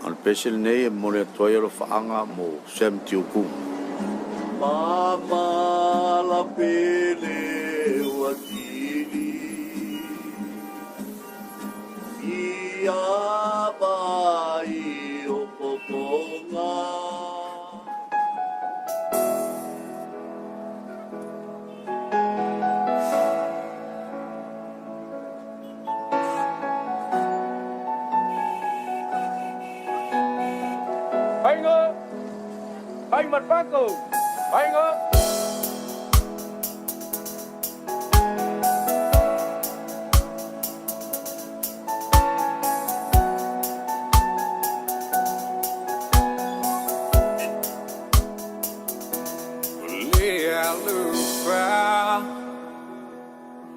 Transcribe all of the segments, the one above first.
An pesel nei e mole toia lo faanga mo sem tiuku. Mama la pele wakili ia bai o poponga Anh ơi, anh mặt bác cầu, anh ơi.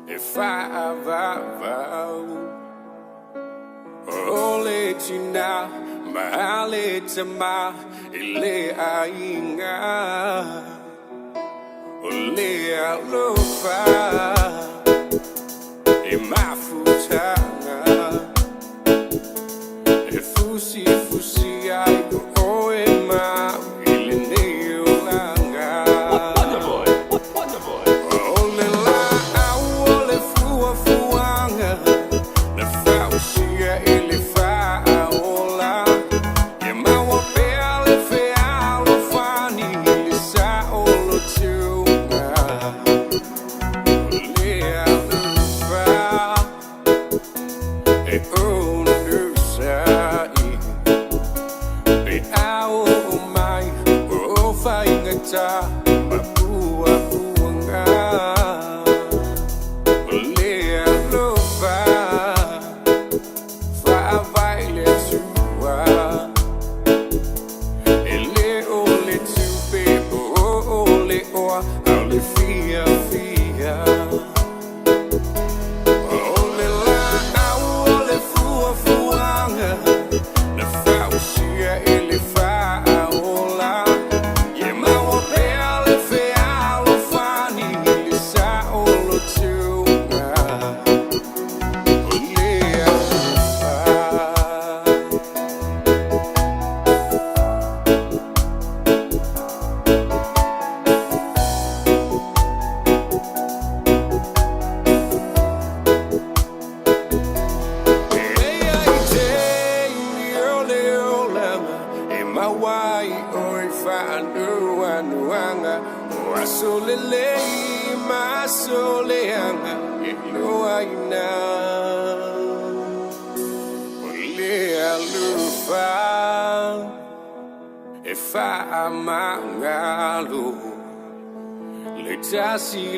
If I vow, oh, let you now, my little ma, ile ainga, ole alofa, e mafutanga, e fusi ai o e ma, ile neolanga.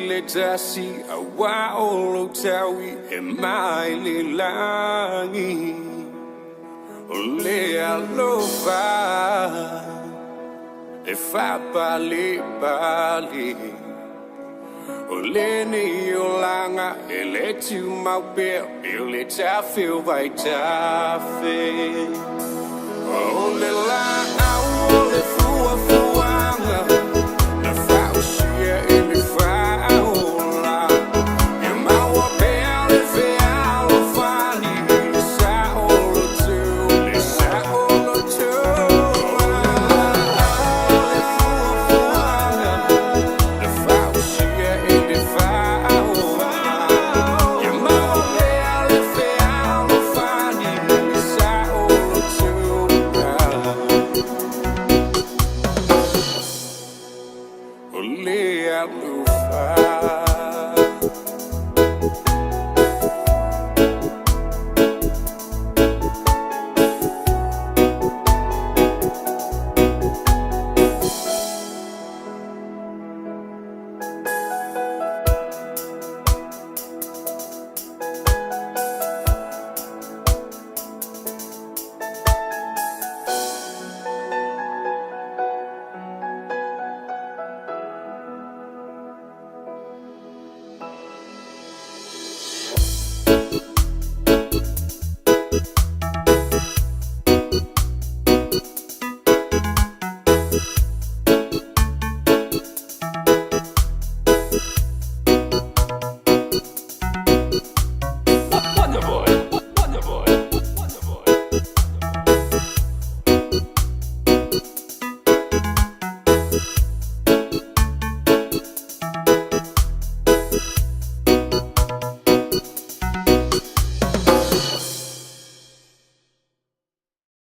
Letasi awa olo tawi e mai le langi ole alofa e fa pali ole ni olanga e le tu mau pe e le ta feel vai ta fe